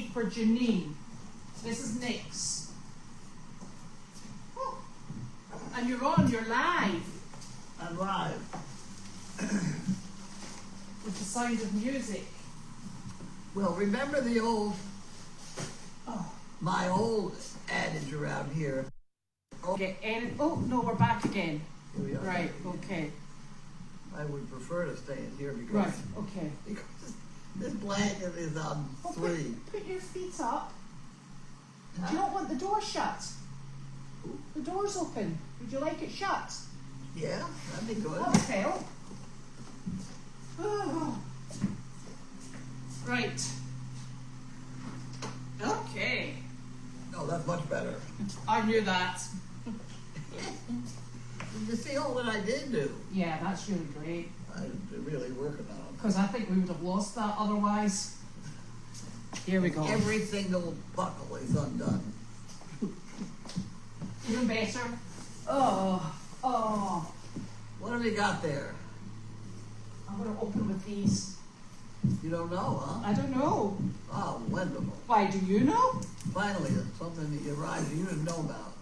cake for Janine. This is Nick's. Oh. And you're live. I'm live. With the sound of music. Well, remember the old, my old adage around here. Okay, and oh no, we're back again. Here we are. Right, okay. I would prefer to stay in here because, Right, okay. because this blanket is on three. Put your feet up. Do you not want the door shut? The door's open. Would you like it shut? Yeah, that'd be good. That would help. Oh. Right. Okay. Oh, that's much better. I knew that. Did you see all that I did do? Yeah, that's really great. I'm really working on it. Because I think we would have lost that otherwise. Here we go. Every single buckle is undone. Even better. Oh. What have you got there? I'm going to open with these. You don't know, huh? I don't know. Oh, wonderful. Why, do you know? Finally, something that you arrived you didn't know about.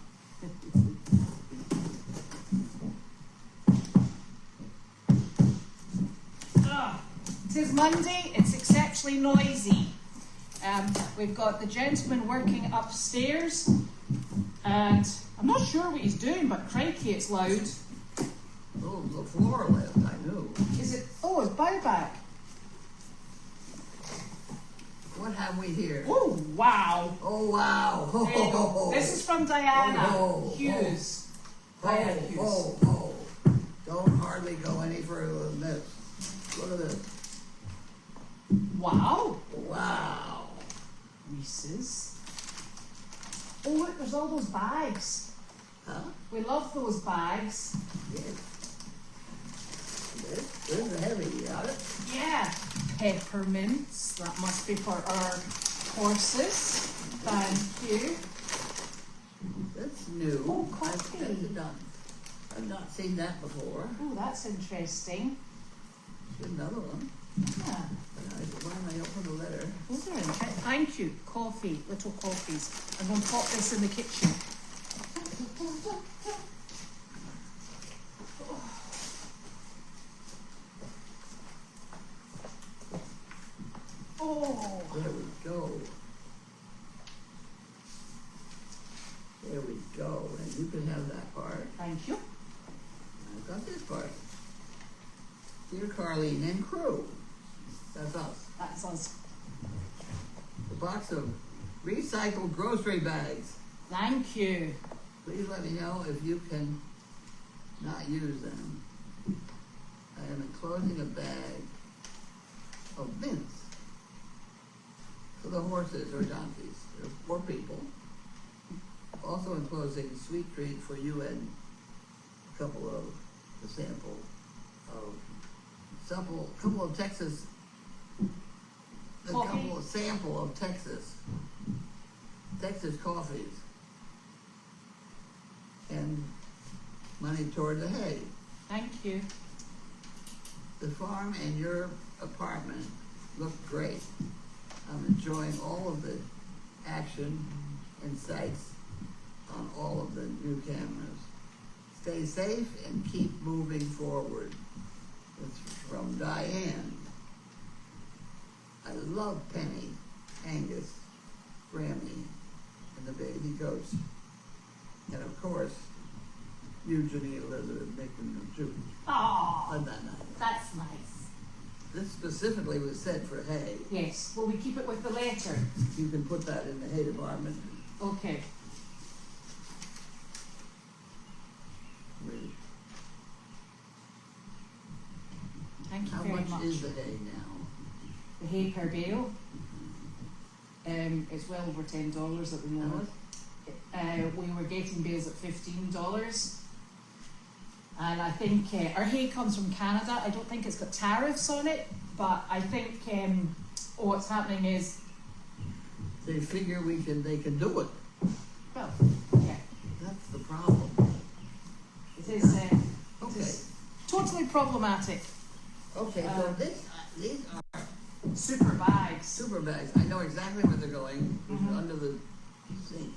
It is Monday. It's exceptionally noisy. We've got the gentleman working upstairs, and I'm not sure what he's doing, but crikey, it's loud. Oh, the floor lift, I knew. Is it? Oh, it's bow back. What have we here? Oh, wow. Oh, wow. There you go. This is from Diana Hughes. Diana Hughes. Oh. Don't hardly go any further than this. Look at this. Wow. Wow. Reese's. Oh, look, there's all those bags. Huh? We love those bags. Yes. This is heavy, you got it? Yeah. Peppermints. That must be for our horses. Thank you. That's new. Oh, coffee. I've not seen that before. Oh, that's interesting. Here's another one. Yeah. Why don't I open the letter? Those are interesting. Thank you. Coffee. Little coffees. I'm going to pop this in the kitchen. Oh. There we go. There we go. And you can have that part. Thank you. I've got this part. Dear Carlene and crew. That's us. That's us. A box of recycled grocery bags. Thank you. Please let me know if you can not use them. I am enclosing a bag of mints for the horses or donkeys. There are 4 people. Also enclosing a sweet treat for you and a couple of the sample of Texas. A couple of sample of Texas coffees, and money toward the hay. Thank you. The farm and your apartment look great. I'm enjoying all of the action and sights on all of the new cameras. Stay safe and keep moving forward. It's from Diane. I love Penny, Angus, Grammy, and the baby goats. And of course, you, Janine, Elizabeth, Nick, and Judy. Oh, Isn't that nice? that's nice. This specifically was said for hay. Yes. Will we keep it with the letter? You can put that in the hay department. Okay. Thank you How very much much. is the hay now? The hay per bale. It's well over $10 at the moment. We were getting bales at $15. And I think our hay comes from Canada. I don't think it's got tariffs on it, but I think what's happening is They figure they can do it. well, yeah, That's the problem. it is. It Okay. is totally problematic. Okay, so these are Super bags. Super bags. I know exactly where they're going. Under the sink.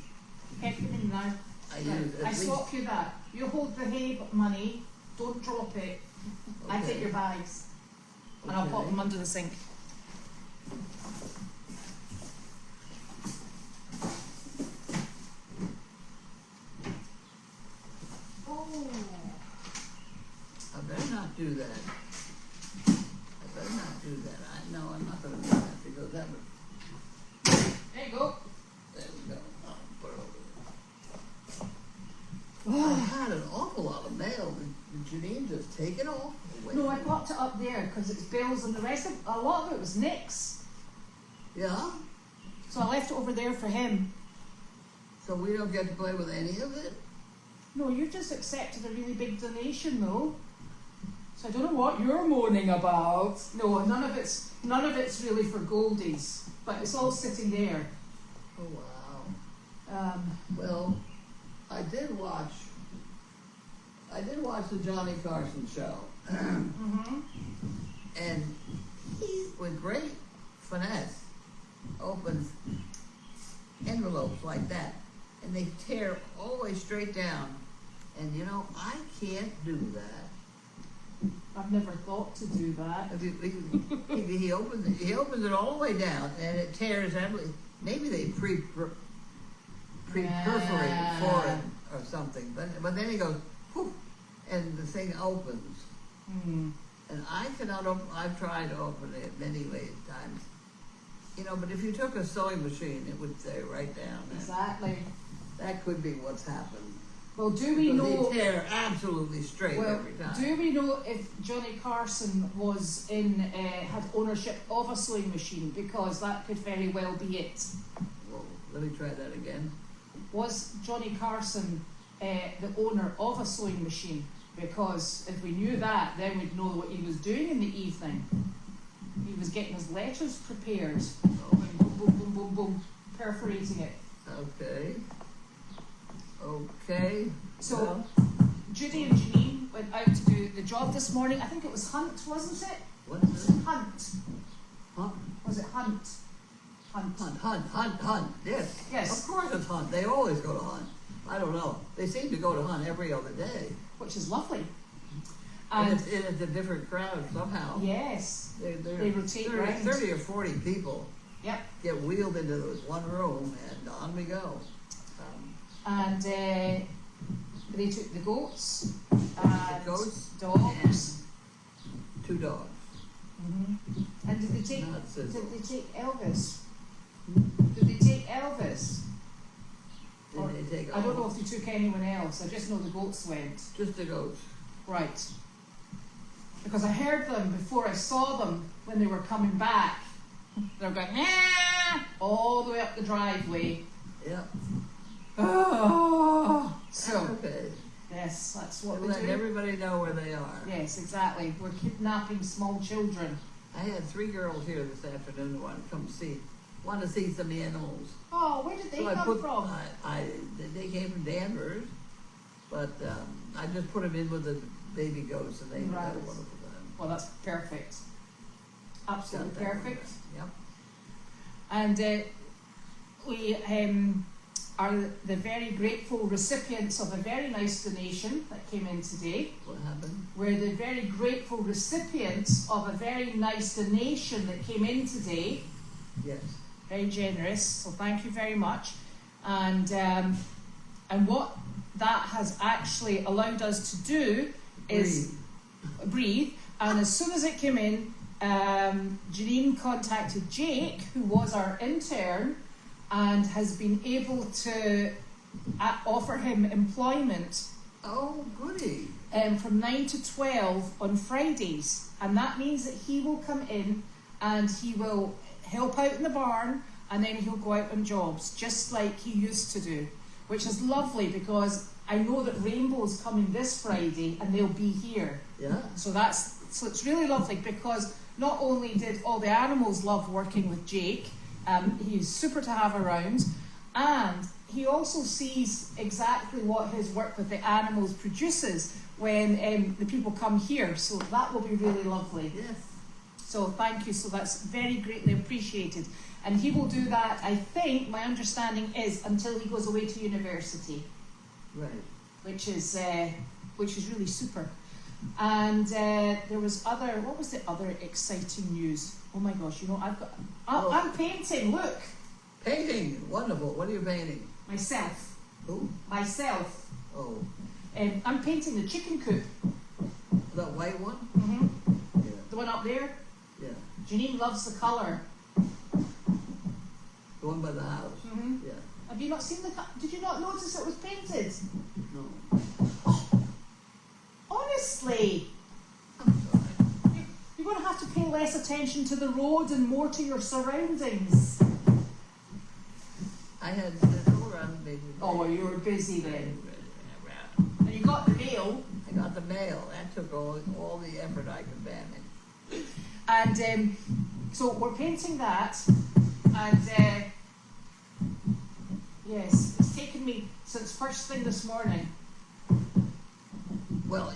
Head them in now. I swap you that. You hold the hay money, don't drop it. I Okay. take your bags. And I'll pop them under the sink. Oh. I better not do that. No, I'm not going to do that because that would. There you go. There we go. I'll put it over there. I had an awful lot of mail. Did Janine just take it all? No, I popped it up there because it's bills and the rest of a lot of it was Nick's. Yeah? So I left it over there for him. So we don't get to play with any of it? No, you just accepted a really big donation though. So I don't know what you're moaning about. No, none of it's really for Goldies, but it's all sitting there. Oh wow. Well, I did watch the Johnny Carson show. And he, with great finesse, opens envelopes like that. And they tear all the way straight down. And you know, I can't do that. I've never thought to do that. He opens it all the way down, and it tears every. Maybe they pre-perforate for it or something. But then he goes, whoosh, and the thing opens. And I cannot open. I've tried to open it many times. You know, but if you took a sewing machine, it would stay right down. Exactly. That could be what's happened. Well, do we know? They tear absolutely straight every time. Do we know if Johnny Carson was had ownership of a sewing machine? Because that could very well be it. Well, let me try that again. Was Johnny Carson the owner of a sewing machine? Because if we knew that, then we'd know what he was doing in the evening. He was getting his letters prepared. Boom, boom, boom, boom, boom, perforating it. Okay. So, well, Judy and Janine went out to do the job this morning. I think it was Hunt, wasn't it? What is it? Hunt. Huh? Was it Hunt? Hunt. Yes. Yes. Of course it's Hunt. They always go to Hunt. I don't know. They seem to go to Hunt every other day. Which is lovely. And it's a different crowd somehow. Yes. They rotate around. 30 or 40 people. Yep. Get wheeled into this one room, and on we go. And they took the goats, and dogs, and 2 dogs. And did they take Elvis? Did they take Elvis? Did they take I don't know if they took anyone else. I just know the goats went. Just the goats. Right. Because I heard them before I saw them when they were coming back. They were going, nah, all the way up the driveway. Yeah. Oh, so okay. yes, that's what we we let do. everybody know where they are. Yes, exactly. We're kidnapping small children. I had 3 girls here this afternoon who want to see some animals. Oh, where did they come from? They came from Danvers, but I just put them in with the baby goats, and they had a wonderful time. Well, that's perfect. Absolutely perfect. Yep. And we are the very grateful recipients of a very nice donation that came in today. What happened? We're the very grateful recipients of a very nice donation that came in today. Yes. Very generous, so thank you very much. And what that has actually allowed us to do is breathe. And as soon as it came in, Janine contacted Jake, who was our intern, and has been able to offer him employment. Oh, goody. From 9 to 12 on Fridays. And that means that he will come in and he will help out in the barn, and then he'll go out on jobs, just like he used to do. Which is lovely, because I know that Rainbow's coming this Friday and they'll be here. Yeah. So it's really lovely, because not only did all the animals love working with Jake, he's super to have around, and he also sees exactly what his work with the animals produces when the people come here, so that will be really lovely. Yes. So thank you. So that's very greatly appreciated. And he will do that, I think, my understanding is, until he goes away to university. Right. Which is really super. And there was what was the other exciting news? Oh my gosh, I'm painting, look. Painting, wonderful. What are you painting? Myself. Who? Myself. Oh. I'm painting the chicken coop. That white one? Mm-hmm. Yeah. The one up there? Yeah. Janine loves the colour. The one by the house? Mm-hmm. Yeah. Have you not seen did you not notice it was painted? No. Honestly. I'm sorry. You're going to have to pay less attention to the road and more to your surroundings. I had to go around the Oh, well, you were busy then. And you got the mail. I got the mail. That took all the effort I could manage. And so we're painting that. And yes, it's taken me since first thing this morning. Well,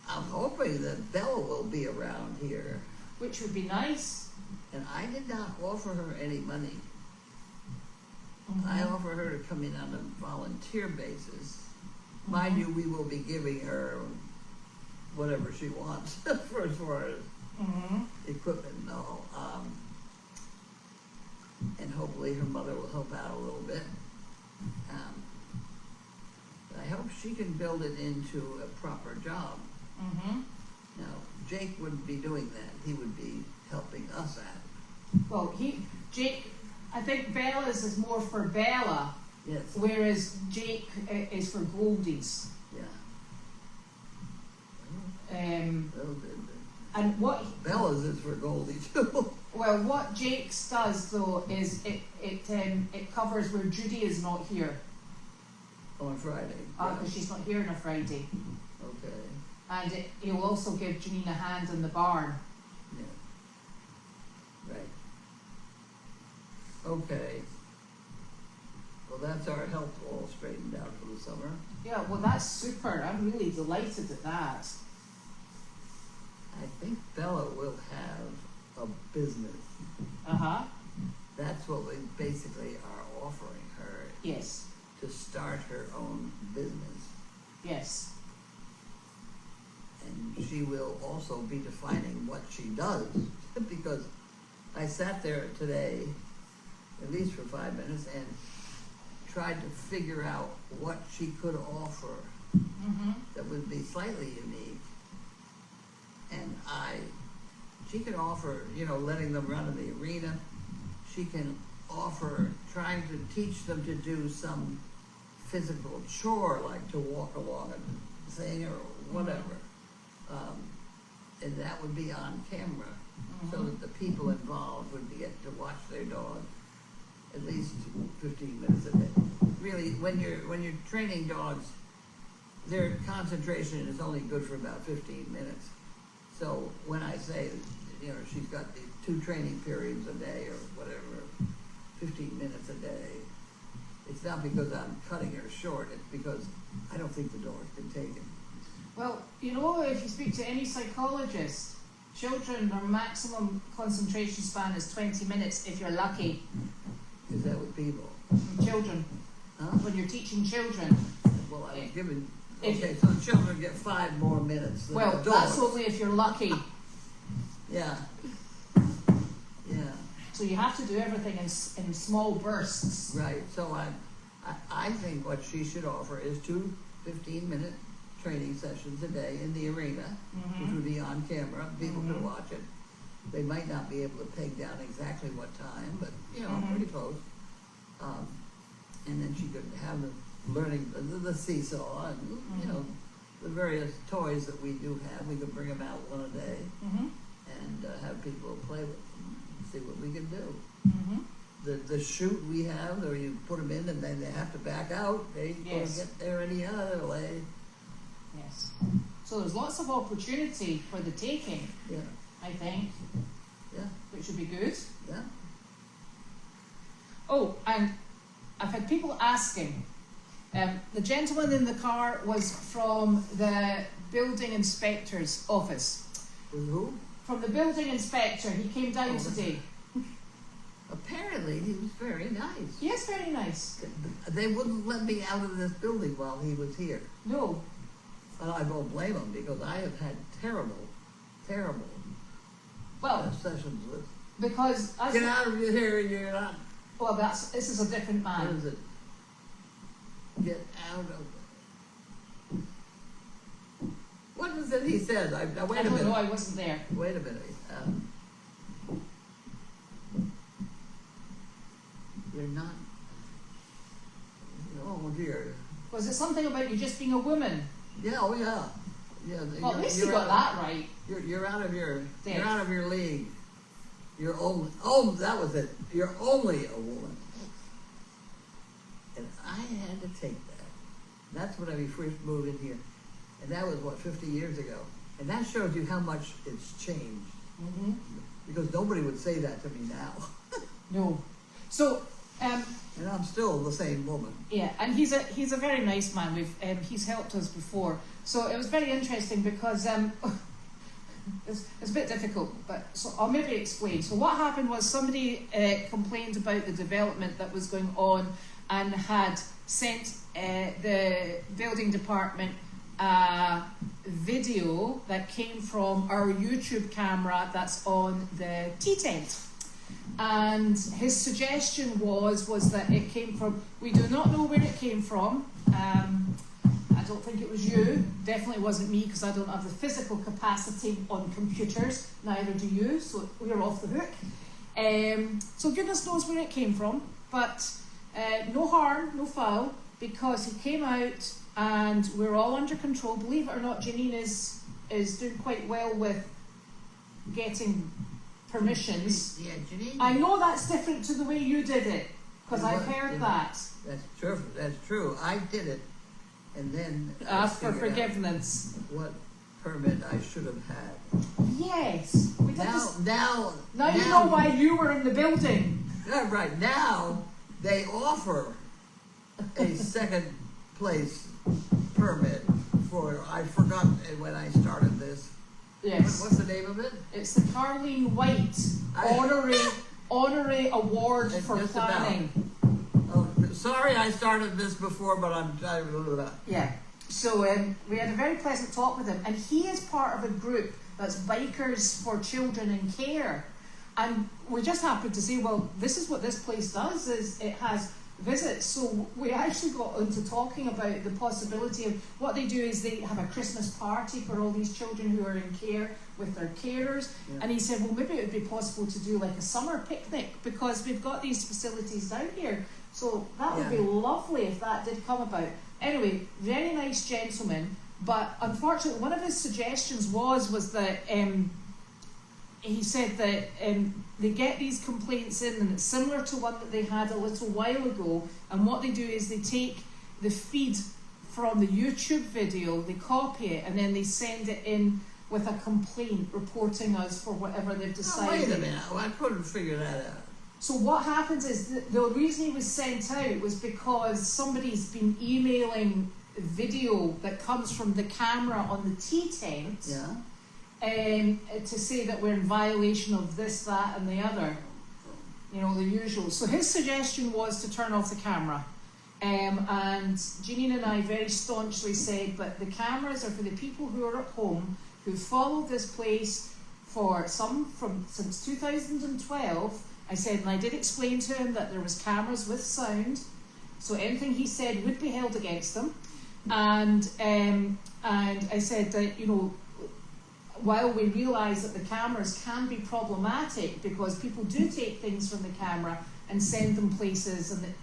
I'm hoping that Bella will be around here. Which would be nice. And I did not offer her any money. Mm-hmm. I offered her to come in on a volunteer basis. Mind you, we will be giving her whatever she wants for as far as equipment and all. And hopefully her mother will help out a little bit. But I hope she can build it into a proper job. Mm-hmm. Now, Jake wouldn't be doing that. He would be helping us out. Well, Jake, I think Bella's is more for Bella. Yes. Whereas Jake is for Goldy's. Yeah. And what Bella's is for Goldie too. Well, what Jake's does though is it covers where Judy is not here. On Friday. Because she's not here on a Friday. Okay. And he'll also give Janine a hand in the barn. Yeah. Right. Okay. Well, that's our health all straightened out for the summer. Yeah, well, that's super. I'm really delighted at that. I think Bella will have a business. Uh-huh. That's what we basically are offering her. Yes. To start her own business. Yes. And she will also be defining what she does. Because I sat there today, at least for 5 minutes, and tried to figure out what she could offer that would be slightly unique. And she can offer, letting them run in the arena. She can offer trying to teach them to do some physical chore, like to walk along a thing or whatever. And that would be on camera, so that the people involved would get to watch their dog at least 15 minutes a day. Really, when you're training dogs, their concentration is only good for about 15 minutes. So when I say, she's got the 2 training periods a day or whatever, 15 minutes a day, it's not because I'm cutting her short, it's because I don't think the dog can take it. Well, if you speak to any psychologist, children, their maximum concentration span is 20 minutes if you're lucky. Is that with people? Children. Huh? When you're teaching children. Well, I was given... Okay, so the children get 5 more minutes than the dogs. That's only if you're lucky. Yeah. Yeah. So you have to do everything in small bursts. Right. So I think what she should offer is 2 15-minute training sessions a day in the arena, which would be on camera. People could watch it. They might not be able to peg down exactly what time, but pretty close. And then she could have them learning the seesaw and the various toys that we do have. We could bring them out one a day and have people play with them and see what we can do. The chute we have, or you put them in and then they have to back out. They can't get there any other way. Yes. So there's lots of opportunity for the taking. Yeah. I think. Yeah. Which would be good. Yeah. Oh, and I've had people asking. The gentleman in the car was from the building inspector's office. With who? from the building inspector. He came down today. Apparently, he was very nice. Yes, very nice. They wouldn't let me out of this building while he was here. No. And I don't blame him, because I have had terrible sessions with. Because Get out of here, you're not. Well, this is a different man. What is it? Get out of. What was it he said? Wait a minute. I don't know. I wasn't there. Wait a minute. You're not. Oh dear. Was it something about you just being a woman? Yeah. Oh yeah. Yeah. Well, at least you got that right. You're out of your. There. You're out of your league. You're only. Oh, that was it. You're only a woman. And I had to take that. That's when I first moved in here, and that was what 50 years ago. And that shows you how much it's changed. Mm-hmm. Because nobody would say that to me now. No. So. And I'm still the same woman. Yeah, and he's a very nice man. He's helped us before, so it was very interesting because it's a bit difficult, but so I'll maybe explain. So what happened was somebody complained about the development that was going on and had sent the building department a video that came from our YouTube camera that's on the tea tent. And his suggestion was that it came from, we do not know where it came from. I don't think it was you, definitely wasn't me, because I don't have the physical capacity on computers, neither do you, so we're off the hook. So goodness knows where it came from, but no harm, no foul, because he came out and we're all under control. Believe it or not, Janine is doing quite well with getting permissions. Yeah, Janine. I know that's different to the way you did it, because I've heard that. That's true. That's true. I did it, and then Ask for forgiveness. What permit I should have had. Yes. We did Now you know why you were in the building. Yeah, right. Now they offer a second place permit for. I forgot when I started this. Yes. What's the name of it? It's the Carlene White honorary award for planning. Oh, sorry, I started this before, but I'm. Yeah. So we had a very pleasant talk with him, and he is part of a group that's Bikers for Children in Care, and we just happened to say, well, this is what this place does. Is it has visits. So we actually got into talking about the possibility of what they do is they have a Christmas party for all these children who are in care with their carers. Yeah. And he said, well, maybe it would be possible to do like a summer picnic, because we've got these facilities down here. So that would be lovely if that did come about. Anyway, very nice gentleman, but unfortunately one of his suggestions was that he said that they get these complaints in, and it's similar to one that they had a little while ago, and what they do is they take the feed from the YouTube video, they copy it, and then they send it in with a complaint reporting us for whatever they've decided. Oh, wait a minute, I couldn't figure that out. So what happens is the reason he was sent out was because somebody's been emailing video that comes from the camera on the tea tent. Yeah. To say that we're in violation of this, that and the other, you know, the usual. So his suggestion was to turn off the camera, and Janine and I very staunchly said, but the cameras are for the people who are at home, who followed this place since 2012. I said, and I did explain to him that there was cameras with sound, so anything he said would be held against them, and I said that, you know, while we realise that the cameras can be problematic because people do take things from the camera and send them places and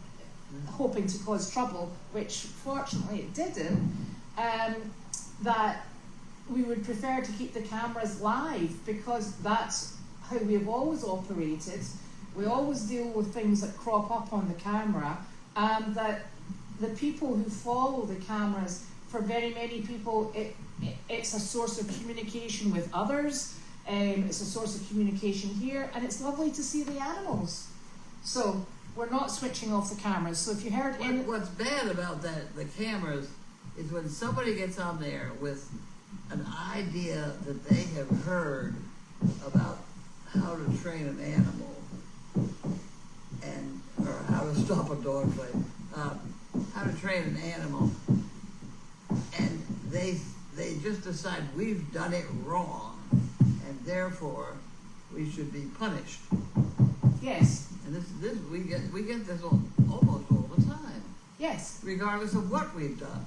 hoping to cause trouble, which fortunately it didn't, that we would prefer to keep the cameras live, because that's how we've always operated. We always deal with things that crop up on the camera, and that the people who follow the cameras, for very many people, it's a source of communication with others, it's a source of communication here, and it's lovely to see the animals. So we're not switching off the cameras. So if you heard what's bad about the cameras is when somebody gets on there with an idea that they have heard about how to train an animal or how to stop a dog fight, how to train an animal, and they just decide we've done it wrong, and therefore we should be punished. Yes. And this we get this almost all the time. Yes. Regardless of what we've done.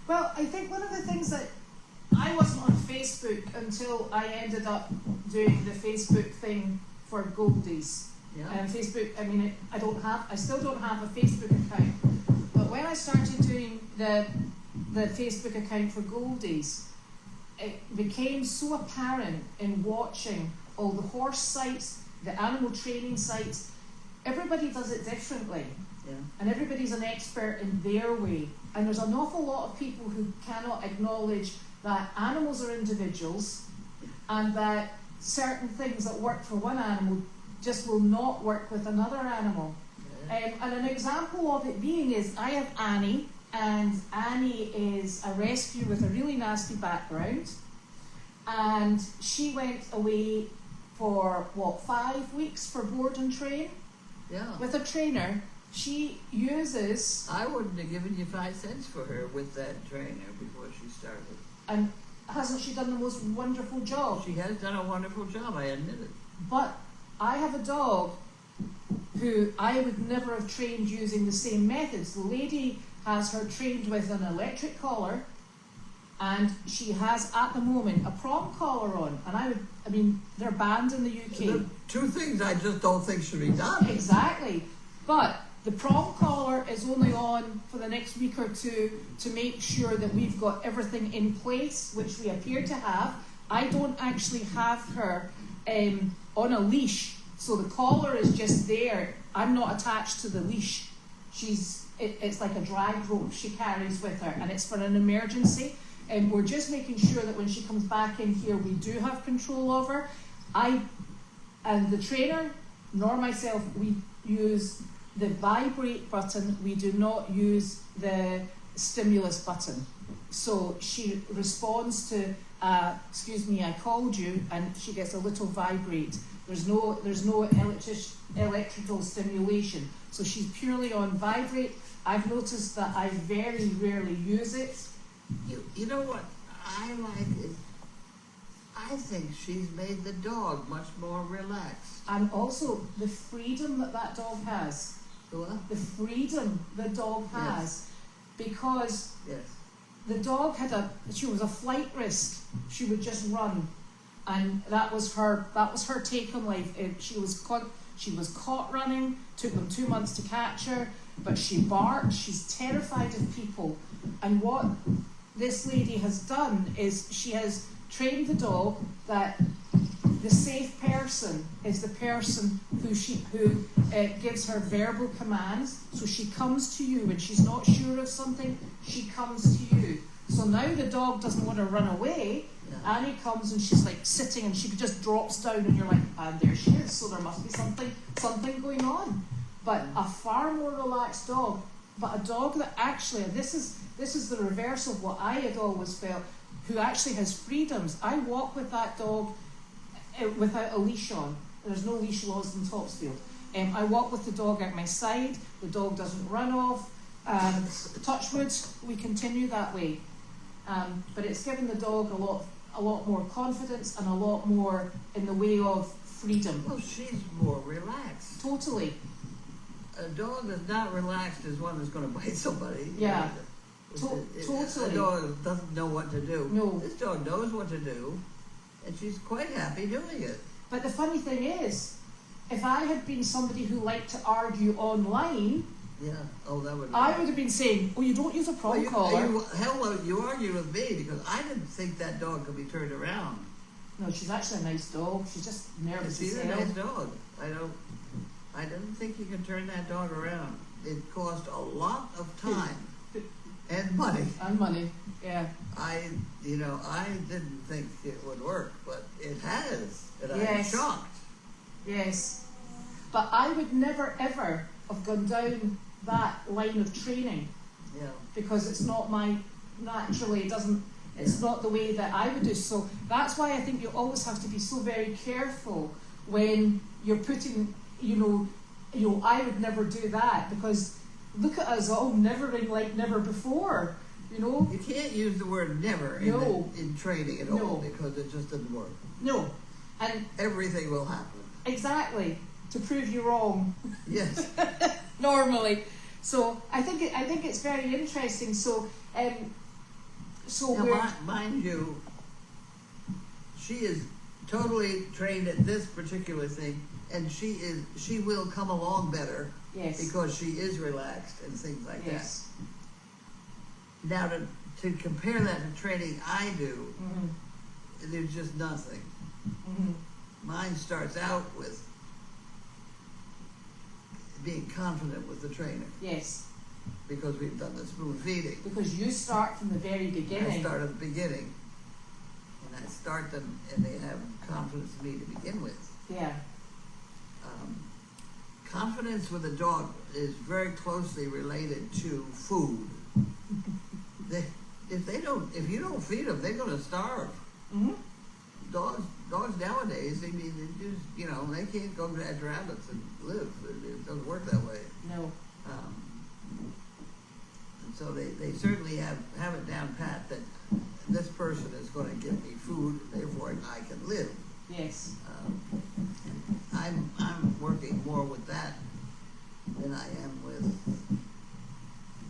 Well, I think one of the things that I wasn't on Facebook until I ended up doing the Facebook thing for Goldies. Yeah. Facebook, I mean, I still don't have a Facebook account, but when I started doing the Facebook account for Goldies, it became so apparent in watching all the horse sites, the animal training sites. Everybody does it differently. Yeah. And everybody's an expert in their way. And there's an awful lot of people who cannot acknowledge that animals are individuals and that certain things that work for one animal just will not work with another animal. Yeah. And an example of it being is I have Annie, and Annie is a rescue with a really nasty background. And she went away for, 5 weeks for board and train? Yeah. With a trainer. She uses... I wouldn't have given you 5 cents for her with that trainer before she started. And hasn't she done the most wonderful job? She has done a wonderful job, I admit it. But I have a dog who I would never have trained using the same methods. The lady has her trained with an electric collar, and she has at the moment a prong collar on. And they're banned in the UK. There are 2 things I just don't think should be done. Exactly. But the prong collar is only on for the next week or two to make sure that we've got everything in place, which we appear to have. I don't actually have her on a leash, so the collar is just there. I'm not attached to the leash. It's like a drag rope she carries with her, and it's for an emergency. And we're just making sure that when she comes back in here, we do have control of her. And the trainer, nor myself, we use the vibrate button. We do not use the stimulus button. So she responds to, excuse me, I called you, and she gets a little vibrate. There's no electrical stimulation. So she's purely on vibrate. I've noticed that I very rarely use it. You know what I like is, I think she's made the dog much more relaxed. And also the freedom that dog has. What? The freedom the dog has. Yes. Because yes. The dog she was a flight risk. She would just run. And that was her take on life. She was caught running, took them 2 months to catch her, but she barked, she's terrified of people. And what this lady has done is she has trained the dog that the safe person is the person who gives her verbal commands. So she comes to you when she's not sure of something, she comes to you. So now the dog doesn't want to run away. Yeah. Annie comes and she's like sitting and she just drops down and you're like, and there she is. So there must be something going on. But a far more relaxed dog, but a dog that actually, and this is the reverse of what I had always felt, who actually has freedoms. I walk with that dog without a leash on. There's no leash laws in Topsfield. I walk with the dog at my side. The dog doesn't run off. Touch wood, we continue that way. But it's given the dog a lot more confidence and a lot more in the way of freedom. Well, she's more relaxed. Totally. A dog that's not relaxed is one that's going to bite somebody. Yeah. Totally. A dog doesn't know what to do. No. This dog knows what to do, and she's quite happy doing it. But the funny thing is, if I had been somebody who liked to argue online, yeah. Oh, that would. I would have been saying, "Oh, you don't use a prong collar." You argue with me because I didn't think that dog could be turned around. No, she's actually a nice dog. She's just nervous as hell. She's a nice dog. I didn't think you could turn that dog around. It cost a lot of time and money. And money, yeah. I didn't think it would work, but it has. And Yes. I'm shocked. Yes. But I would never ever have gone down that line of training. Yeah. Because it's not my, naturally, It's not the way that I would do. So that's why I think you always have to be so very careful when you're putting, I would never do that, because look at us all nevering like never before, You can't use the word never in training at all, because it just doesn't work. No. And everything will happen. Exactly. To prove you wrong. Yes. Normally. So I think it's very interesting. So now, mind you, she is totally trained at this particular thing, and she will come along better. Yes. Because she is relaxed and things like yes. that. Now to compare that to training I do, mm-hmm. there's just nothing. Mm-hmm. Mine starts out with being confident with the trainer. Yes. Because we've done the spoon feeding. Because you start from the very beginning. I start at the beginning. And I start them, and they have confidence in me to begin with. Yeah. Confidence with a dog is very closely related to food. If you don't feed them, they're going to starve. Mm-hmm. Dogs nowadays, they just, they can't go catch rabbits and live. It doesn't work that way. No. And so they certainly have it down pat that this person is going to give me food, therefore I can live. Yes. I'm working more with that than I am with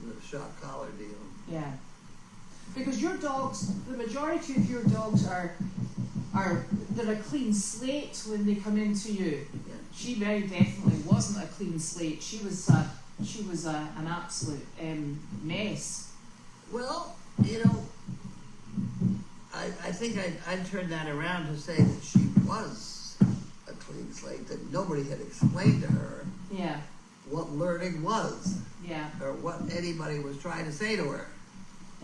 the shock collar deal. Yeah. Because your dogs, the majority of your dogs are they're a clean slate when they come into you. Yeah. She very definitely wasn't a clean slate. She was an absolute mess. Well, I think I'd turn that around to say that she was a clean slate, that nobody had explained to her Yeah. what learning was, Yeah. or what anybody was trying to say to her.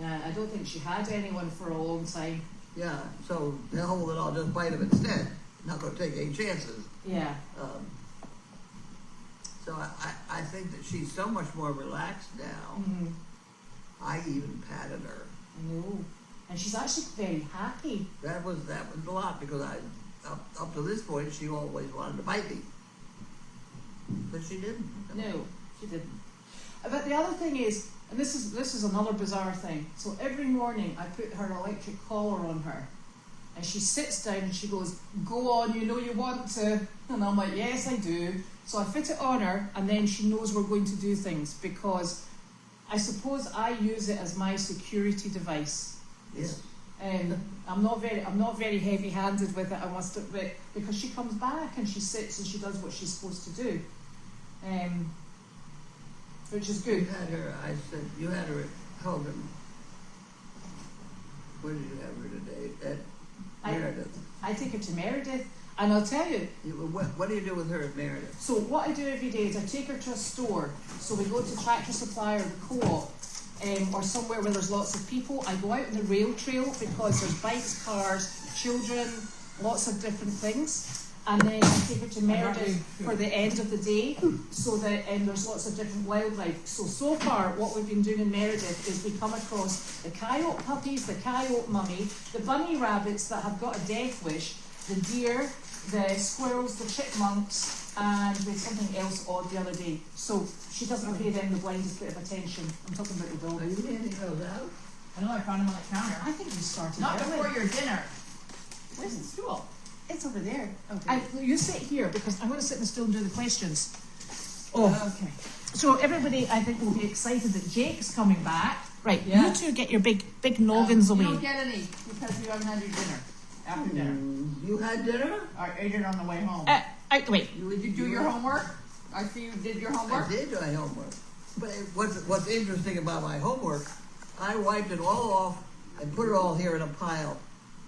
I don't think she had anyone for a long time. Yeah, so the hell with it, I'll just bite him instead. Not going to take any chances. Yeah. So I think that she's so much more relaxed now. Mm-hmm. I even patted her. I know. And she's actually very happy. That was a lot, because up to this point she always wanted to bite me, but she didn't. No, she didn't. But the other thing is, and this is another bizarre thing. So every morning I put her electric collar on her, and she sits down and she goes, "Go on, you want to." And I'm like, "Yes, I do." So I fit it on her, and then she knows we're going to do things, because I suppose I use it as my security device. Yes. I'm not very heavy-handed with it, I must admit, because she comes back and she sits and she does what she's supposed to do, which is good. You had her at Hogan. Where did you have her today? At Meredith. I take her to Meredith, and I'll tell you. What do you do with her at Meredith? So what I do every day is I take her to a store. So we go to Tractor Supply or the Co-op, or somewhere where there's lots of people. I go out on the rail trail, because there's bikes, cars, children, lots of different things. And then I take her to Meredith for the end of the day, so that there's lots of different wildlife. So far, what we've been doing in Meredith is we come across the coyote puppies, the coyote mummy, the bunny rabbits that have got a death wish, the deer, the squirrels, the chipmunks, and there's something else odd the other day. So she doesn't pay them the blindest bit of attention. I'm talking about the dog. Are you handing those out? I know, I found them on the counter. I think you started Not early. before your dinner. Where's the stool? It's over there. Okay. You sit here, because I'm going to sit in the stool and do the questions. Oh. Okay. So everybody, I think, will be excited that Jake's coming back. Right, Yeah. you two get your big noggins You away. don't get any because you haven't had your dinner. After dinner. You had dinner? I ate it on the way home. Out the way. Did you do your homework? I see you did your homework. I did my homework. But what's interesting about my homework, I wiped it all off and put it all here in a pile.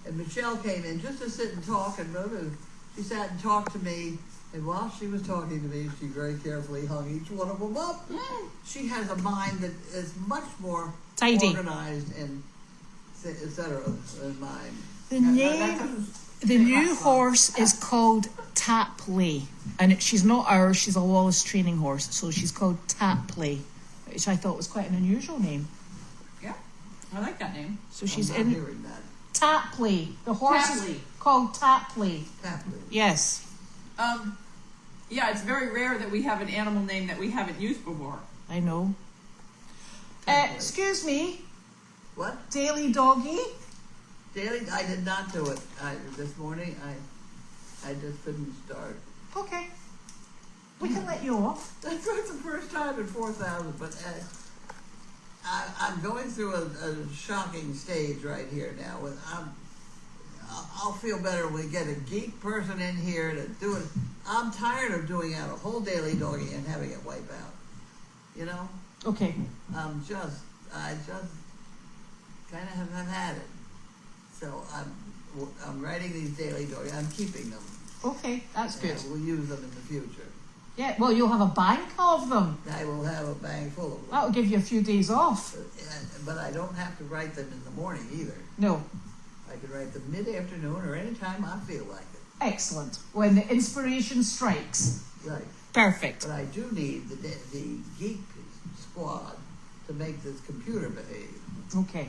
And Michelle came in just to sit and talk, and she sat and talked to me. And while she was talking to me, she very carefully hung each one of them up. She has a mind that is much more Tidy. organized and etc. than mine. The new horse is called Tapley, and she's not ours. She's a Wallace training horse, so she's called Tapley, which I thought was quite an unusual name. Yeah. I like that name. So she's I'm not in hearing that. Tapley. The horse Tapley. is called Tapley. Tapley. Yes, Yeah, it's very rare that we have an animal name that we haven't used before. I know. Tapley. Excuse me, What? Daily Doggy. Daily, I did not do it this morning. I just couldn't start. Okay, we can let you off. That's the first time in 4,000, but I'm going through a shocking stage right here now. I'll feel better when we get a geek person in here to do it. I'm tired of doing out a whole daily doggy and having it wipe out. You know? Okay. I just kind of have had it. So I'm writing these daily doggy. I'm keeping them. Okay, that's good. We'll use them in the future. Yeah, well, you'll have a bank of them. I will have a bag full of them. That'll give you a few days off. But I don't have to write them in the morning either. No. I could write them mid-afternoon or anytime I feel like it. Excellent. When the inspiration strikes. Right. Perfect. But I do need the geek squad to make this computer behave. Okay.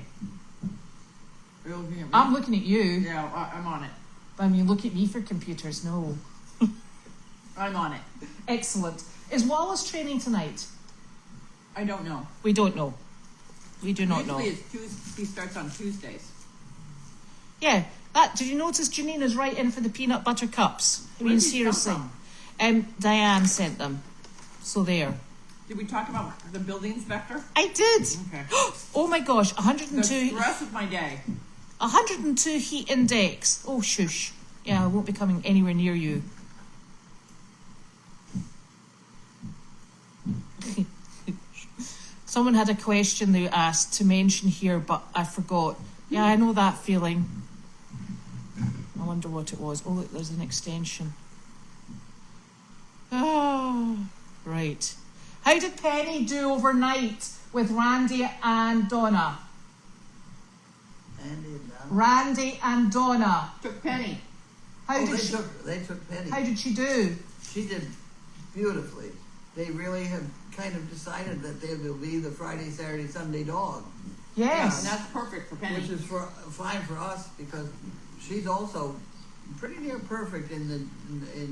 You're looking at me? I'm looking at you. Yeah, I'm on it. I mean, look at me for computers. No. I'm on it. Excellent. Is Wallace training tonight? I don't know. We don't know. We do not know. Usually he starts on Tuesdays. Yeah. Did you notice Janine is right in for the peanut butter cups? I Where mean, did these come seriously. from? Diane sent them. So there. Did we talk about the building inspector? I did. Okay. Oh my gosh, The 102. rest of my day. 102 heat index. Oh, shush. Yeah, I won't be coming anywhere near you. Someone had a question they asked to mention here, but I forgot. Yeah, I know that feeling. I wonder what it was. Oh, look, there's an extension. Oh, right. How did Penny do overnight with Randy and Donna? Andy and Don. Randy and Donna. Took Penny. How did they took Penny. How did she do? She did beautifully. They really have kind of decided that they will be the Friday, Saturday, Sunday dog. Yes. And that's perfect for Penny. Which is fine for us because she's also pretty near perfect in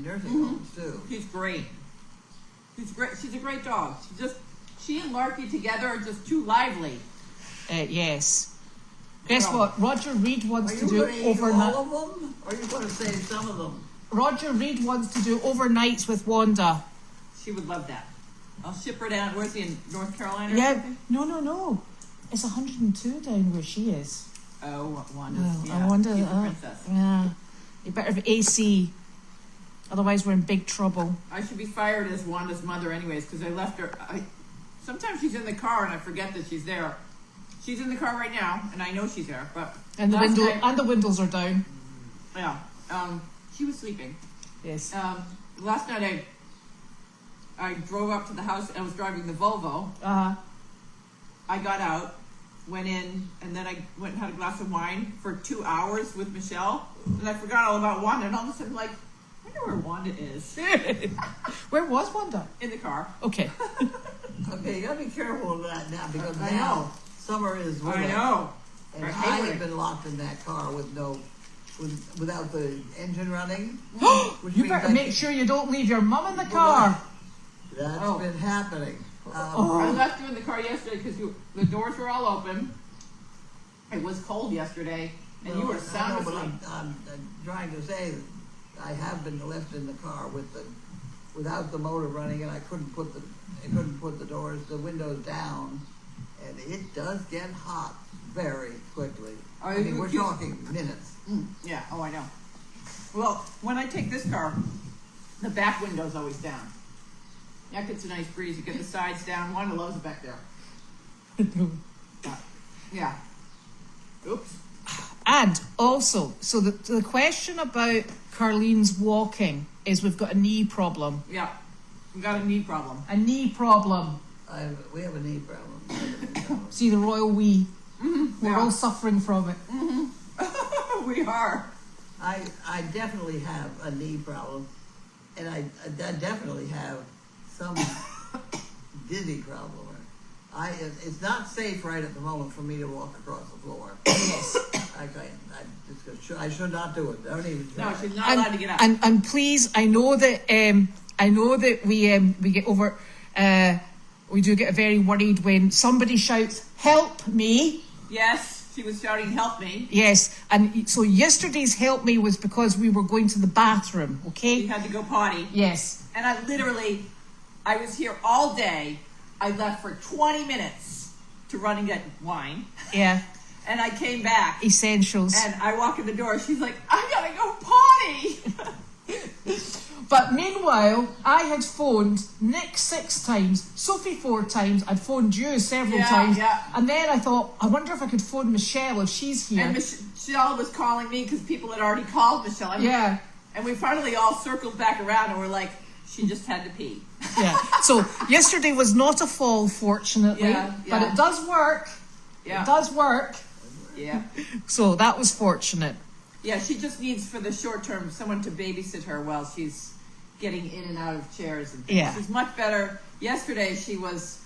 nursing homes too. She's great. She's great. She's a great dog. She and Larky together are just too lively. Yes. Guess No. what? Roger Reed wants Are to you do going to eat overnight. all of them, or are you going to save some of them? Roger Reed wants to do overnights with Wanda. She would love that. I'll ship her down. Where's he, in North Carolina or Yeah. something? No. It's 102 down where she is. Oh, Wanda. Well, Yeah, I wonder. she's a princess. Yeah. You better have AC. Otherwise, we're in big trouble. I should be fired as Wanda's mother anyways because I left her. Sometimes she's in the car and I forget that she's there. She's in the car right now and I know she's there. But And the last window night- and the windows are down. Yeah. She was sleeping. Yes. Last night I drove up to the house and I was driving the Volvo. I got out, went in, and then I went and had a glass of wine for 2 hours with Michelle. And I forgot all about Wanda. And all of a sudden, I wonder where Wanda is. Where was Wanda? In the car. Okay. Okay, you got to be careful of that now because I now know. summer is with I us. know. And I I hate have it. been locked in that car without the engine running. which You means better that- make sure you don't leave your mum in the car. That's Oh. been happening. I left you in the car yesterday because the doors were all open. It was cold yesterday, and you were sound I know, but asleep. I'm trying to say that I have been left in the car without the motor running, and I couldn't put the windows down, and it does get hot very quickly. Are I mean, you we're accused- talking minutes. Yeah, oh, I know. Well, when I take this car, the back window's always down. That gets a nice breeze. You get the sides down. Wanda loves it back there. Yeah. Oops. And also, so the question about Carlene's walking is we've got a knee problem. Yeah. We got a knee problem. A knee problem. We have a knee problem. See the royal we. We're Yeah. all suffering from it. We are. I definitely have a knee problem, and I definitely have some dizzy problem. It's not safe right at the moment for me to walk across the floor. Yes. I should not do it. Don't even try. No, she's not allowed to get up. And please, I know that we get over. We do get very worried when somebody shouts, "Help me!" Yes, she was shouting, "Help me!" Yes, and so yesterday's "Help me" was because we were going to the bathroom. She Okay. had to go potty. Yes. And I was here all day. I left for 20 minutes to run and get wine. Yeah. And I came back. Essentials. And I walk in the door. She's like, "I gotta go potty." But meanwhile, I had phoned Nick 6 times, Sophie 4 times, I'd phoned you several times. Yeah. And then I thought, I wonder if I could phone Michelle if she's here. And Michelle was calling me because people had already called Michelle. Yeah. And we finally all circled back around and we're like, she just had to pee. Yeah. So yesterday was not a fall, fortunately. Yeah. But it does work. Yeah. It does work. Yeah. So that was fortunate. Yeah, she just needs, for the short term, someone to babysit her while she's getting in and out of chairs and things. Yeah. She's much better. Yesterday she was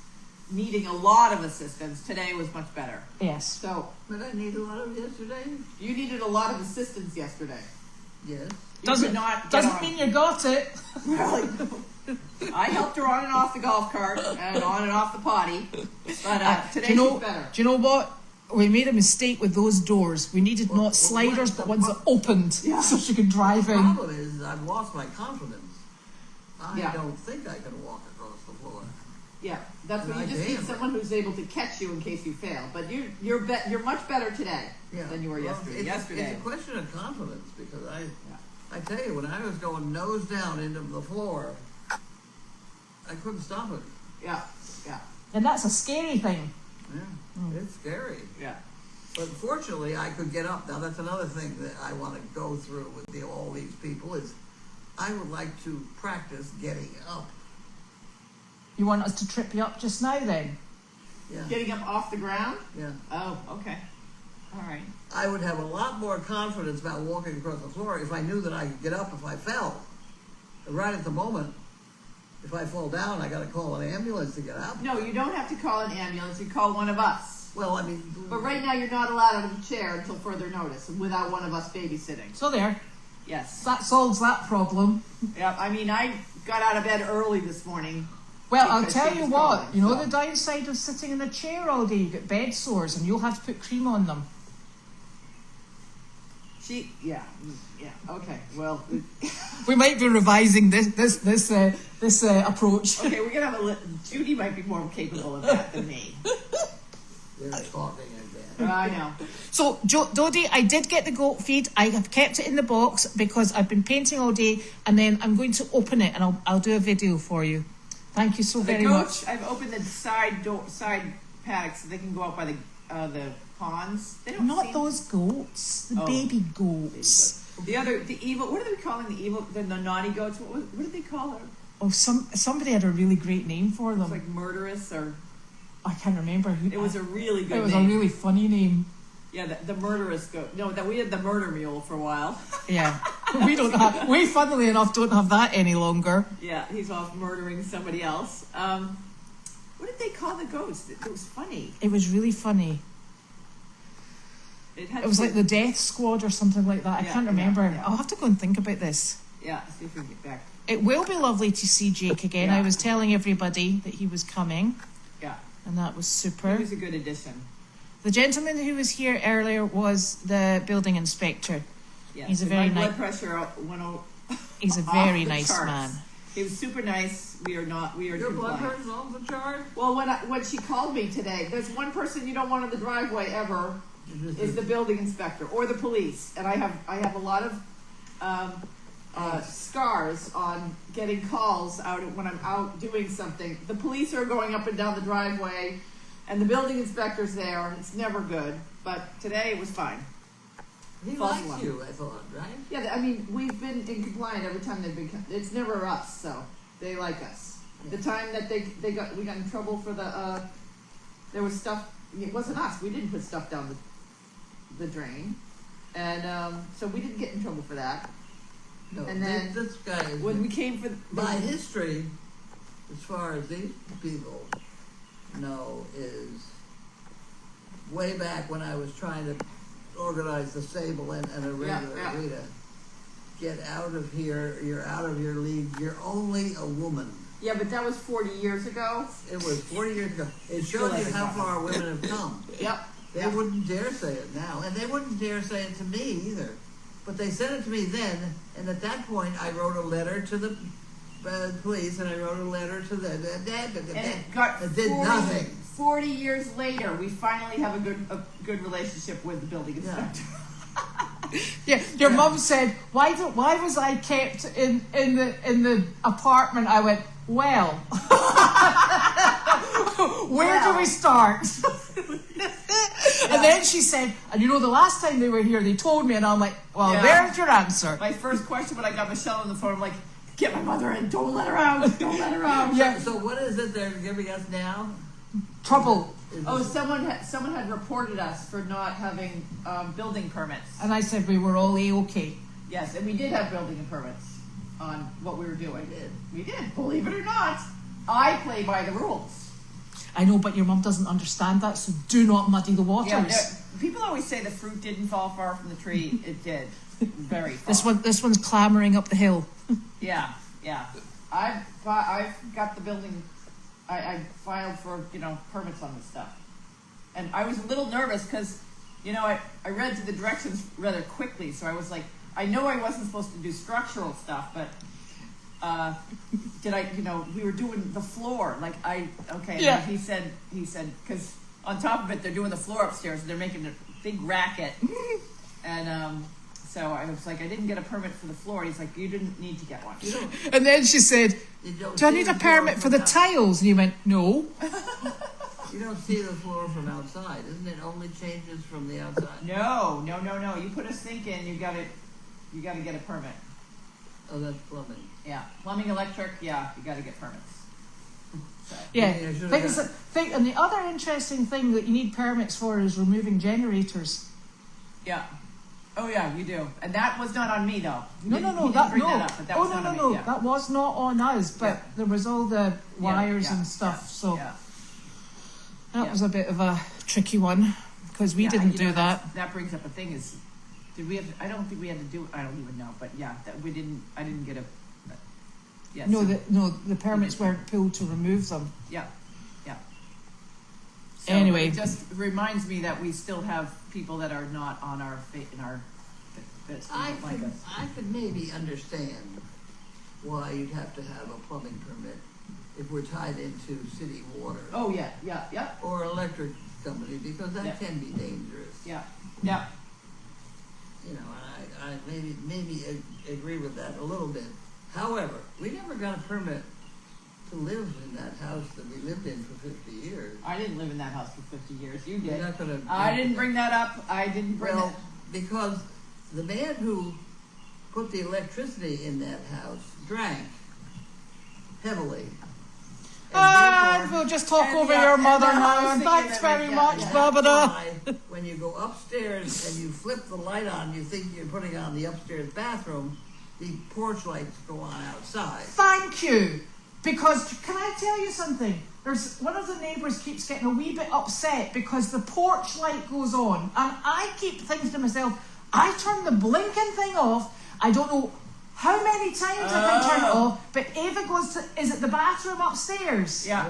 needing a lot of assistance. Today was much better. Yes. So, But I need a lot of yesterday. you needed a lot of assistance yesterday. Yes. You could not get Doesn't on. mean you got it. Really? I helped her on and off the golf cart and on and off the potty. But today she's better. Do you know what? We made a mistake with those doors. We needed not sliders, but ones that opened, Yeah. so she could drive The in. problem is I've lost my confidence. I Yeah. don't think I can walk across the floor. Yeah, that's what you I just need damn. someone who's able to catch you in case you fail. But you're much better today than you were Well, yesterday. It's a question of confidence because I tell you, when I was going nose down into the floor, I couldn't stop it. Yeah, yeah, And that's a scary thing. Yeah, it's scary. yeah. But fortunately, I could get up. Now, that's another thing that I want to go through with all these people is I would like to practice getting up. You want us to trip you up just now then? Yeah, Getting up off the ground? yeah. Oh, okay. All right. I would have a lot more confidence about walking across the floor if I knew that I could get up if I fell. Right at the moment, if I fall down, I got to call an ambulance to get up. No, you don't have to call an ambulance. You call one of us. Well, I mean, But right now, you're not allowed out of the chair until further notice, without one of us babysitting. So there. Yes. That solves that problem. Yeah. I mean, I got out of bed early this morning. Well, I'll Because tell she you was what, calling, you know so. the downside of sitting in a chair all day? You get bed sores and you'll have to put cream on them. Yeah. Okay. Well. We might be revising this approach. Okay, we're gonna have Judy might be more capable of that than me. they're talking again. I know. So, Dodie, I did get the goat feed. I have kept it in the box because I've been painting all day, and then I'm going to open it and I'll do a video for you. Thank you so The very goats, much. I've opened the side paddocks so they can go out by the ponds. They don't Not seem- those goats, the Oh. baby goats. The evil. What are they calling the evil? The naughty goats. What did they call her? Oh, somebody had a really great name for It's them. like murderous, or I can't remember who. it was a really good It was name. a really funny name. Yeah, the murderous goat. No, that we had the murder mule for a while. Yeah, we funnily enough don't have that any longer. Yeah, he's off murdering somebody else. What did they call the goats? It was funny. It was really funny. It was like the Death Squad or something like that. I Yeah, can't remember. yeah. I'll have to go and think about this. Yeah, see if we can get back. It will be lovely to see Jake again. Yeah. I was telling everybody that he was coming, Yeah, and that was it super. was a good addition. The gentleman who was here earlier was the building inspector. Yeah, He's a so very my blood nice. pressure went He's a off very the nice charts. man. He was super nice. We are Your blood compliant. pressure's off the chart? Well, when she called me today, there's one person you don't want in the driveway ever is the building inspector or the police, and I have a lot of scars on getting calls out when I'm out doing something. The police are going up and down the driveway, and the building inspector's there. It's never good, but today it was fine. He False likes alarm. you, I thought, right? Yeah, I mean, we've been in compliant every time they've been. It's never us, so they like us. The time that we got in trouble for there was stuff. It wasn't us. We didn't put stuff down the drain, and so we didn't get in trouble for that. No, And then this guy is When we came for my history, as far as these people, know is way back when I was trying to organize the Sable and a regular arena. Get out of here, you're out of your league, you're only a woman. Yeah, but that was 40 years ago. It was 40 years ago. It shows you how far women have come. Yep. They wouldn't dare say it now, and they wouldn't dare say it to me either. But they said it to me then, and at that point I wrote a letter to the police, and I wrote a letter to the And it got did 40, nothing. 40 years later, we finally have a good relationship with the building inspector. Yeah, your mum said, why was I kept in the apartment? I went, well, where do we start? And then she said, and you know, the last time they were here, they told me, and I'm like, well, there's your answer. My first question when I got Michelle on the phone, I'm like, get my mother in, don't let her out, don't let her out. Yeah. So what is it they're giving us now? Trouble. Oh, someone had reported us for not having building permits. And I said we were all A-okay. Yes, and we did have building permits on what we were doing. We did, believe it or not. I play by the rules. I know, but your mum doesn't understand that, so do not muddy the waters. Yeah, people always say the fruit didn't fall far from the tree. It did, very far. This one's clambering up the hill. Yeah. I've got the building. I filed for permits on this stuff, and I was a little nervous because I read through the directions rather quickly, so I was like, I know I wasn't supposed to do structural stuff, but did I? We were doing the floor. Yeah. He said because on top of it they're doing the floor upstairs and they're making a big racket, and so I was like, I didn't get a permit for the floor. And he's like, you didn't need to get one. And then she said, do I need a permit for the tiles? And you went, no. You don't see the floor from outside. Isn't it only changes from the outside? No. You put a sink in, you gotta get a permit. Oh, that's plumbing. Yeah, plumbing, electric. Yeah, you gotta get permits. So. Yeah. Think and the other interesting thing that you need permits for is removing generators. Yeah. Oh yeah, you do. And that was not on me though. No. That was not on me. Yeah. That was not on us, but there was all the wires and stuff. So that was a bit of a tricky one because we didn't do that. That brings up a thing: is did we have? I don't think we had to do. I don't even know, but that we didn't. I didn't get a. Yeah. The permits weren't pulled to remove them. Yeah. So anyway, it just reminds me that we still have people that are not on our I could maybe understand why you'd have to have a plumbing permit if we're tied into city water. Oh yeah. Or electric company, because that can be dangerous. Yeah. I maybe agree with that a little bit. However, we never got a permit to live in that house that we lived in for 50 years. I didn't live in that house for 50 years. You did. I didn't bring that up. I didn't bring it. Because the man who put the electricity in that house drank heavily. We'll just talk over your mother now, and thanks very much, Babada. When you go upstairs and you flip the light on, you think you're putting on the upstairs bathroom, the porch lights go on outside. Thank you. Because, can I tell you something? There's one of the neighbours keeps getting a wee bit upset because the porch light goes on. And I keep thinking to myself, I turn the blinking thing off. I don't know how many times I can turn it off, but Ava goes to, is it the bathroom upstairs? Yeah.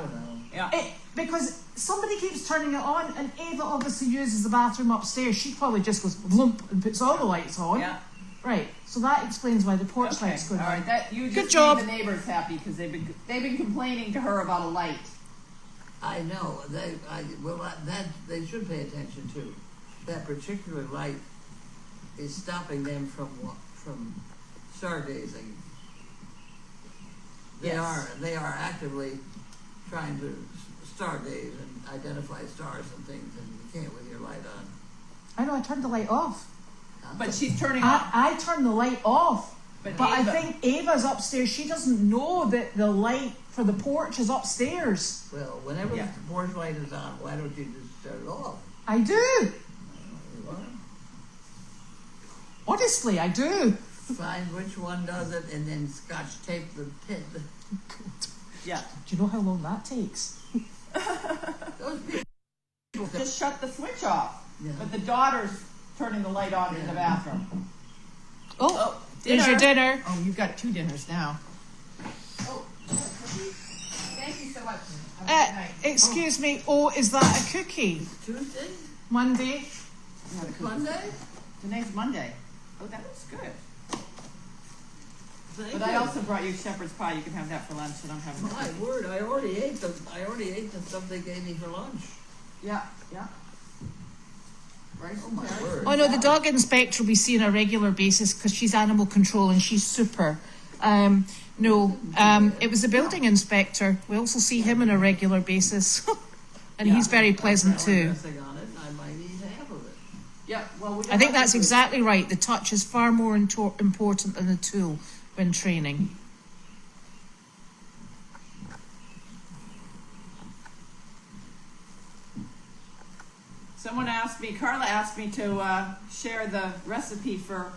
Because somebody keeps turning it on, and Ava obviously uses the bathroom upstairs. She probably just goes lump and puts all the lights on. Yeah. Right, so that explains why the porch light's going on. All right, that you just Good job. made the neighbors happy because they've been complaining to her about a light. I know they should pay attention to that particular light is stopping them from stargazing. They are actively trying to stargaze and identify stars and things, and you can't with your light on. I know, I turned the light off. But she's turning off. I turned the light off. But I Ava, think Ava's upstairs. She doesn't know that the light for the porch is upstairs. Well, whenever the porch light is on, why don't you just shut it off? I do. What? Honestly, I do. Find which one does it and then scotch tape the pin. Yeah. Do you know how long that takes? Those people. Just shut the switch off. Yeah. But the daughter's turning the light on in the bathroom. Oh, there's your dinner. Oh, you've got 2 dinners now. Oh, Thank you so much. Have a good night. Excuse me. Oh, is that a cookie? Tuesday? Monday? Monday? Today's Monday. Oh, that looks good. Thank But you. I also brought you shepherd's pie. You can have that for lunch, and I'm having My word, I already ate the stuff they gave me for lunch. Yeah. Rice Oh and my carrots. word. Oh no, the dog inspector we see on a regular basis because she's animal control and she's super. It was the building inspector. We also see him on a regular basis, and he's very pleasant too. Dressing on it, I might eat half of it. Yeah, well, I think that's exactly right. The touch is far more important than the tool when training. Someone asked me, Carla asked me to share the recipe for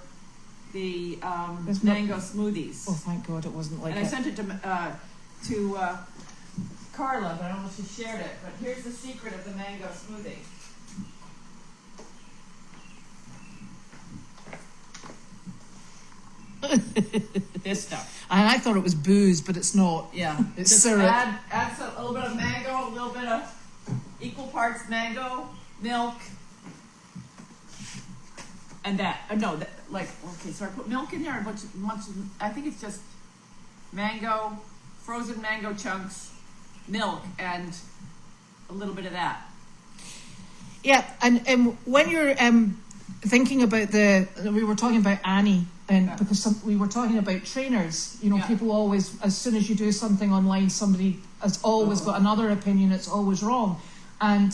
the There's no- mango smoothies. Oh, thank God it wasn't like And I it. sent it to Carla, but I don't know if she shared it. But here's the secret of the mango smoothie. This stuff. And I thought it was booze, but it's not. Yeah. It's Just syrup. add a little bit of mango, a little bit of equal parts mango, milk, and that. Okay, so I put milk in there and much. I think it's just mango, frozen mango chunks, milk, and a little bit of that. Yeah, and when you're thinking about we were talking about Annie, and Yeah. because we were talking about trainers, Yeah. people always, as soon as you do something online, somebody has always got another opinion. It's always wrong, and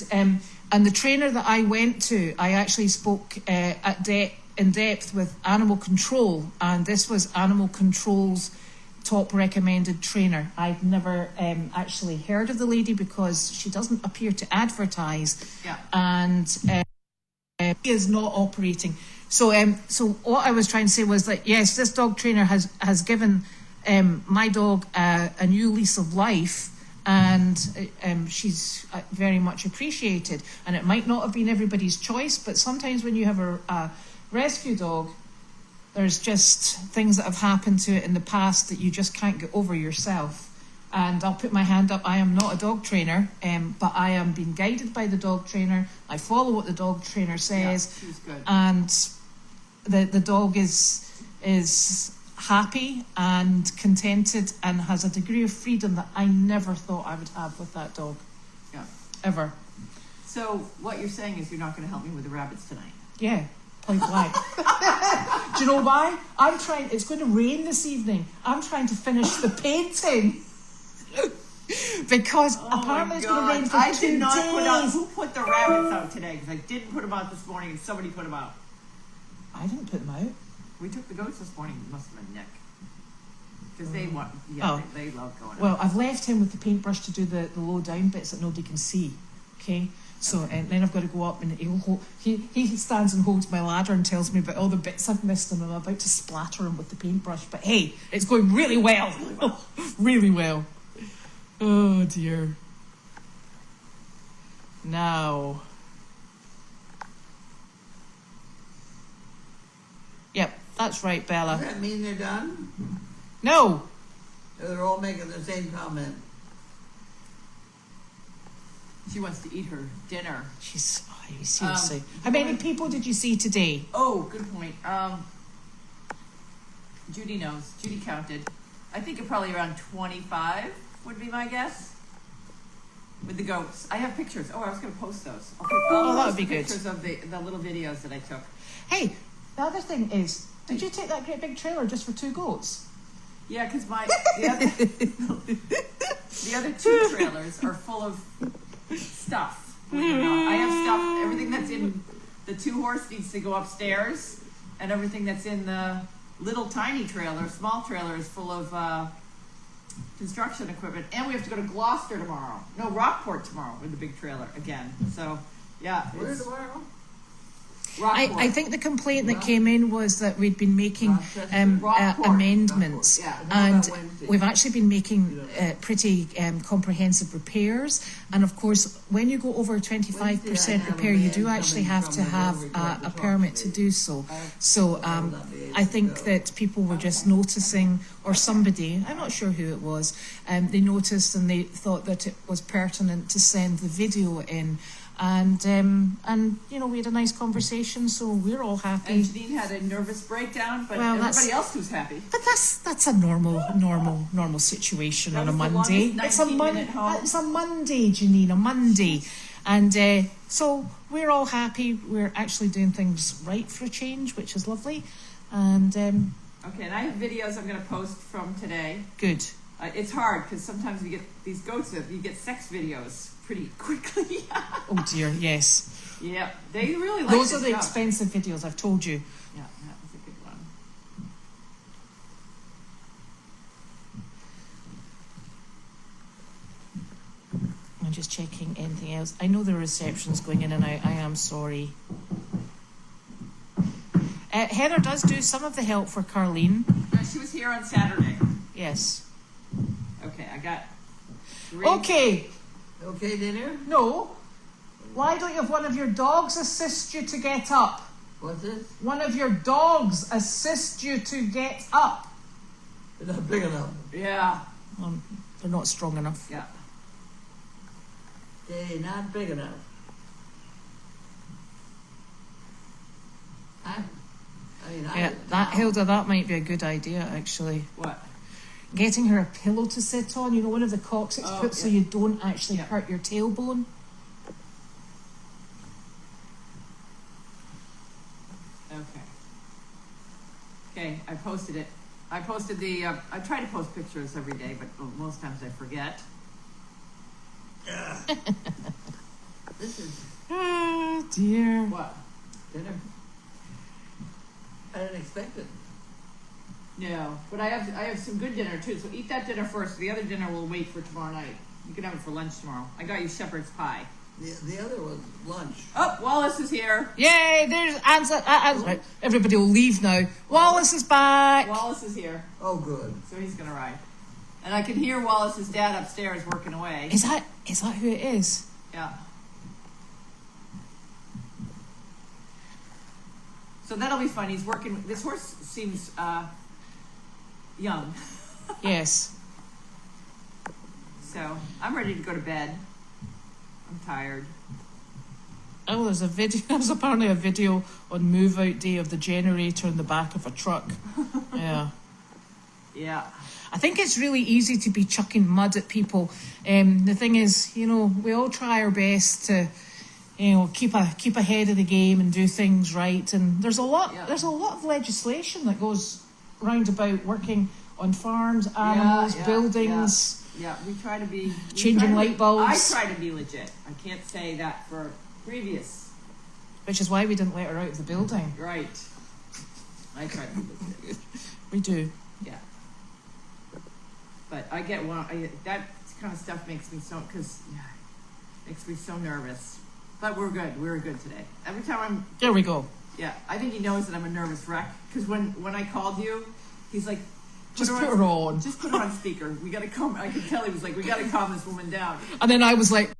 the trainer that I went to, I actually spoke in depth with Animal Control, and this was Animal Control's top recommended trainer. I've never actually heard of the lady because she doesn't appear to advertise. Yeah. And he is not operating. So what I was trying to say was that yes, this dog trainer has given my dog a new lease of life, and she's very much appreciated. And it might not have been everybody's choice, but sometimes when you have a rescue dog, there's just things that have happened to it in the past that you just can't get over yourself. And I'll put my hand up. I am not a dog trainer, but I am being guided by the dog trainer. I follow what the dog trainer says, Yeah, she's good. and the dog is happy and contented and has a degree of freedom that I never thought I would have with that dog, Yeah. ever. So what you're saying is you're not going to help me with the rabbits tonight. Yeah, point blank. Do you know why? It's going to rain this evening. I'm trying to finish the painting. Because apparently it's going to rain for I 2 did not days. put out. Who put the rabbits out today? Because I didn't put them out this morning, and somebody put them out. I didn't put them out. We took the goats this morning. It must have been Nick. Because they want. Oh. They love going out. Well, I've left him with the paintbrush to do the low down bits that nobody can see. Okay, so and then I've got to go up and he stands and holds my ladder and tells me about all the bits I've missed, and I'm about to splatter him with the paintbrush. But hey, it's going really well, really well. Oh dear. Now. Yep, that's right, Bella. Does that mean they're done? No. Or they're all making the same comment? She wants to eat her dinner. Seriously. How many people did you see today? Oh, good point. Judy knows. Judy counted. I think it probably around 25 would be my guess. With the goats. I have pictures. Oh, I was going to post those. I'll that post would be the good. pictures of the little videos that I took. Hey, the other thing is, did you take that great big trailer just for 2 goats? Yeah, because the other 2 trailers are full of stuff. Believe it or not. I have stuff. Everything that's in the 2-horse needs to go upstairs, and everything that's in the little tiny trailer, small trailer, is full of construction equipment. And we have to go to Gloucester tomorrow. No, Rockport tomorrow with the big trailer again. So, yeah. Where tomorrow? Rockport. I think the complaint that came in was that we'd been making Rockport. amendments, Yeah. and Wednesday. we've actually been making pretty comprehensive repairs. And of course, when you go over 25% repair, you do actually have to have a permit to do so. So I think that people were just noticing, or somebody, I'm not sure who it was, they noticed and they thought that it was pertinent to send the video in. And you know, we had a nice conversation, so we're all happy. And Janine had a nervous breakdown, but Well, everybody else was happy. But that's a normal situation That on a was the Monday. longest It's a 19-minute home. It's a Monday, Janine, a Monday, and so we're all happy. We're actually doing things right for a change, which is lovely, and Okay, and I have videos I'm going to post from today. good. It's hard because sometimes you get these goats that you get sex videos pretty quickly. Oh dear, yes. Yeah, they really like Those this are the stuff. expensive videos. I've told you. Yeah, that was a good one. I'm just checking anything else. I know the reception's going in and out. I am sorry. Heather does do some of the help for Carlene. She was here on Saturday. Yes. Okay, I got 3. Okay. Okay, dinner? No. Why don't you have one of your dogs assist you to get up? What's this? One of your dogs assist you to get up. It's not big enough. Yeah, They're not strong enough. yeah. They're not big enough. Yeah, that Hilda, that might be a good idea actually. What? Getting her a pillow to sit on, you know, one of the coccyx Oh, puts so yeah. you don't actually Yeah. hurt your tailbone. Okay. Okay, I posted it. I posted the, I try to post pictures every day, but most times I forget. This is Oh dear. What? dinner. I didn't expect it. No, but I have some good dinner too, so eat that dinner first. The other dinner will wait for tomorrow night. You can have it for lunch tomorrow. I got you shepherd's pie. The other was lunch. Oh, Wallace is here. Yay, there's answer. Right, everybody will leave now. Wallace is back. Wallace is here, Oh, good. so he's gonna ride. And I can hear Wallace's dad upstairs working away. Is that who it is? Yeah. So that'll be fun. He's working. This horse seems young. Yes. So I'm ready to go to bed. I'm tired. Oh, there's a video. There's apparently a video on move out day of the generator in the back of a truck. Yeah. Yeah. I think it's really easy to be chucking mud at people. The thing is, you know, we all try our best to, you know, keep ahead of the game and do things right. And there's a lot. Yeah. There's a lot of legislation that goes round about working on farms, animals, buildings. Yeah, we try to be Changing light bulbs. I try to be legit. I can't say that for previous. Which is why we didn't let her out of the building. Right. I try to be legit. We do. Yeah. But I get one. That kind of stuff makes me so makes me so nervous. But we're good. We're good today. Every time There we go. I think he knows that I'm a nervous wreck because when I called you, he's like, Just put her on. Just put her on speaker. We gotta calm. I could tell he was like, we gotta calm this woman down. And then I was like,